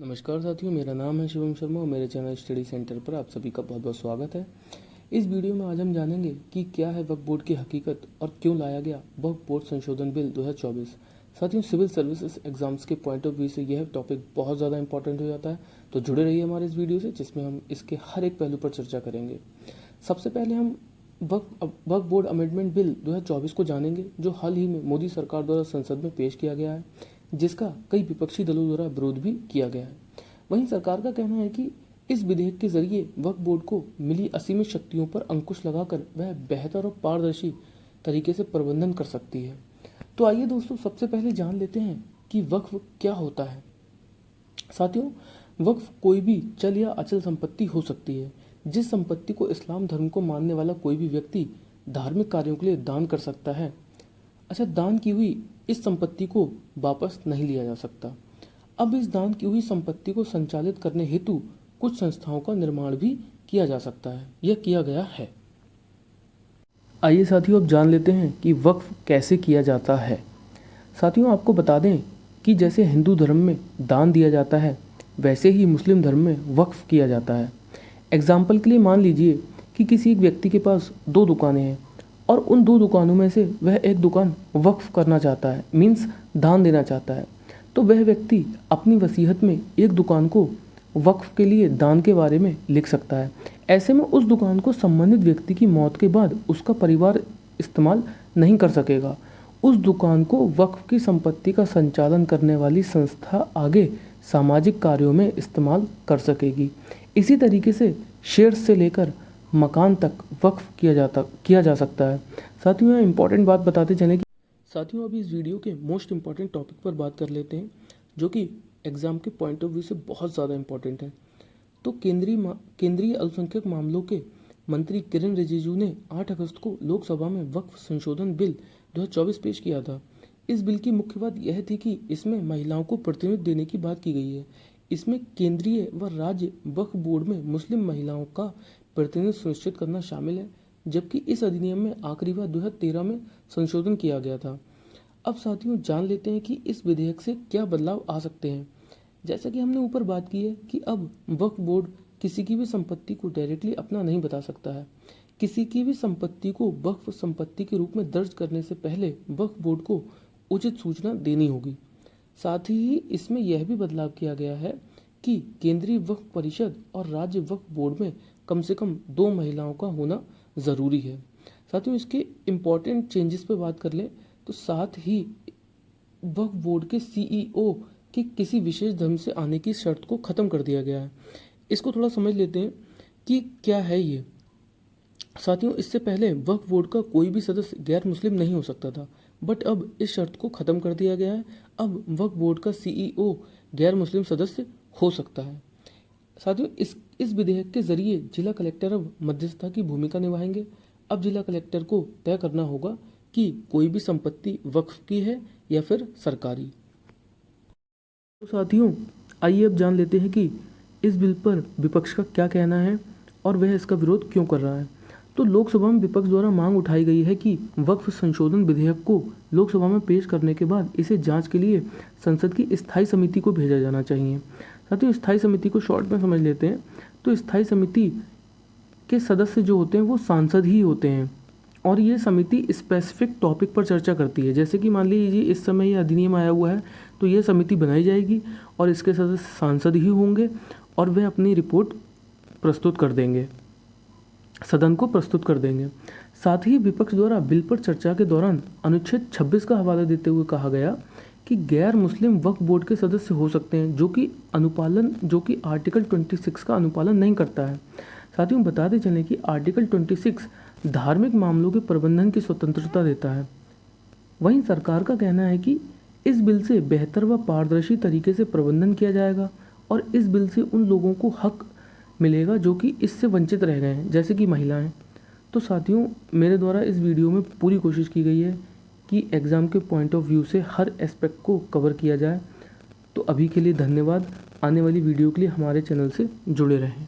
नमस्कार साथियों, मेरा नाम है शिवम शर्मा और मेरे चैनल स्टडी सेंटर पर आप सभी का बहुत बहुत स्वागत है। इस वीडियो में आज हम जानेंगे कि क्या है वक्फ बोर्ड की हकीकत और क्यों लाया गया वक्फ बोर्ड संशोधन बिल 2024। साथियों, सिविल सर्विसेज एग्जाम्स के पॉइंट ऑफ व्यू से यह टॉपिक बहुत ज़्यादा इंपॉर्टेंट हो जाता है, तो जुड़े रहिए हमारे इस वीडियो से जिसमें हम इसके हर एक पहलू पर चर्चा करेंगे। सबसे पहले हम वक्फ बोर्ड अमेंडमेंट बिल 2024 को जानेंगे, जो हाल ही में मोदी सरकार द्वारा संसद में पेश किया गया है, जिसका कई विपक्षी दलों द्वारा विरोध भी किया गया है। वहीं सरकार का कहना है कि इस विधेयक के जरिए वक्फ बोर्ड को मिली असीमित शक्तियों पर अंकुश लगाकर वह बेहतर और पारदर्शी तरीके से प्रबंधन कर सकती है। तो आइए दोस्तों, सबसे पहले जान लेते हैं कि वक्फ क्या होता है। साथियों, वक्फ कोई भी चल या अचल संपत्ति हो सकती है, जिस संपत्ति को इस्लाम धर्म को मानने वाला कोई भी व्यक्ति धार्मिक कार्यों के लिए दान कर सकता है। दान की हुई इस संपत्ति को वापस नहीं लिया जा सकता। अब इस दान की हुई संपत्ति को संचालित करने हेतु कुछ संस्थाओं का निर्माण भी किया जा सकता है, यह किया गया है। आइए साथियों, अब जान लेते हैं कि वक्फ कैसे किया जाता है। साथियों, आपको बता दें कि जैसे हिंदू धर्म में दान दिया जाता है, वैसे ही मुस्लिम धर्म में वक्फ किया जाता है। एग्जाम्पल के लिए मान लीजिए कि किसी एक व्यक्ति के पास 2 दुकानें हैं और उन 2 दुकानों में से वह एक दुकान वक्फ करना चाहता है, मीन्स दान देना चाहता है। तो वह व्यक्ति अपनी वसीयत में एक दुकान को वक्फ के लिए दान के बारे में लिख सकता है। ऐसे में उस दुकान को संबंधित व्यक्ति की मौत के बाद उसका परिवार इस्तेमाल नहीं कर सकेगा। उस दुकान को वक्फ की संपत्ति का संचालन करने वाली संस्था आगे सामाजिक कार्यों में इस्तेमाल कर सकेगी। इसी तरीके से शेयर्स से लेकर मकान तक वक्फ किया जा सकता है। साथियों, यह इंपॉर्टेंट बात बताते चलें कि साथियों, अभी इस वीडियो के मोस्ट इंपॉर्टेंट टॉपिक पर बात कर लेते हैं, जो कि एग्जाम के पॉइंट ऑफ व्यू से बहुत ज़्यादा इंपॉर्टेंट है। तो केंद्रीय अल्पसंख्यक मामलों के मंत्री किरण रिजिजू ने 8 अगस्त को लोकसभा में वक्फ संशोधन बिल 2024 पेश किया था। इस बिल की मुख्य बात यह थी कि इसमें महिलाओं को प्रतिनिधित्व देने की बात की गई है। इसमें केंद्रीय व राज्य वक्फ बोर्ड में मुस्लिम महिलाओं का प्रतिनिधित्व सुनिश्चित करना शामिल है, जबकि इस अधिनियम में आखिरी बार 2013 में संशोधन किया गया था। अब साथियों, जान लेते हैं कि इस विधेयक से क्या बदलाव आ सकते हैं। जैसा कि हमने ऊपर बात की है कि अब वक्फ बोर्ड किसी की भी संपत्ति को डायरेक्टली अपना नहीं बता सकता है। किसी की भी संपत्ति को वक्फ संपत्ति के रूप में दर्ज करने से पहले वक्फ बोर्ड को उचित सूचना देनी होगी। साथ ही इसमें यह भी बदलाव किया गया है कि केंद्रीय वक्फ परिषद और राज्य वक्फ बोर्ड में कम से कम 2 महिलाओं का होना ज़रूरी है। साथियों, इसके इम्पॉर्टेंट चेंजेस पे बात कर लें तो साथ ही वक्फ बोर्ड के सीईओ के किसी विशेष धर्म से आने की शर्त को ख़त्म कर दिया गया है। इसको थोड़ा समझ लेते हैं कि क्या है ये। साथियों, इससे पहले वक्फ बोर्ड का कोई भी सदस्य गैर मुस्लिम नहीं हो सकता था, बट अब इस शर्त को ख़त्म कर दिया गया है। अब वक्फ बोर्ड का सीईओ गैर मुस्लिम सदस्य हो सकता है। साथियों, इस विधेयक के जरिए जिला कलेक्टर अब मध्यस्थता की भूमिका निभाएंगे। अब जिला कलेक्टर को तय करना होगा कि कोई भी संपत्ति वक्फ की है या फिर सरकारी। तो साथियों, आइए अब जान लेते हैं कि इस बिल पर विपक्ष का क्या कहना है और वह इसका विरोध क्यों कर रहा है। तो लोकसभा में विपक्ष द्वारा मांग उठाई गई है कि वक्फ संशोधन विधेयक को लोकसभा में पेश करने के बाद इसे जांच के लिए संसद की स्थायी समिति को भेजा जाना चाहिए। साथियों, स्थायी समिति को शॉर्ट में समझ लेते हैं तो स्थायी समिति के सदस्य जो होते हैं वो सांसद ही होते हैं और ये समिति स्पेसिफिक टॉपिक पर चर्चा करती है। जैसे कि मान लीजिए इस समय ये अधिनियम आया हुआ है तो ये समिति बनाई जाएगी और इसके सदस्य सांसद ही होंगे और वे अपनी रिपोर्ट प्रस्तुत कर देंगे, सदन को प्रस्तुत कर देंगे। साथ ही विपक्ष द्वारा बिल पर चर्चा के दौरान अनुच्छेद 26 का हवाला देते हुए कहा गया कि गैर मुस्लिम वक्फ बोर्ड के सदस्य हो सकते हैं जो कि आर्टिकल 26 का अनुपालन नहीं करता है। साथियों, बताते चलें कि आर्टिकल 26 धार्मिक मामलों के प्रबंधन की स्वतंत्रता देता है। वहीं सरकार का कहना है कि इस बिल से बेहतर व पारदर्शी तरीके से प्रबंधन किया जाएगा और इस बिल से उन लोगों को हक मिलेगा जो कि इससे वंचित रह गए हैं, जैसे कि महिलाएं। तो साथियों, मेरे द्वारा इस वीडियो में पूरी कोशिश की गई है कि एग्ज़ाम के पॉइंट ऑफ व्यू से हर एस्पेक्ट को कवर किया जाए। तो अभी के लिए धन्यवाद। आने वाली वीडियो के लिए हमारे चैनल से जुड़े रहें।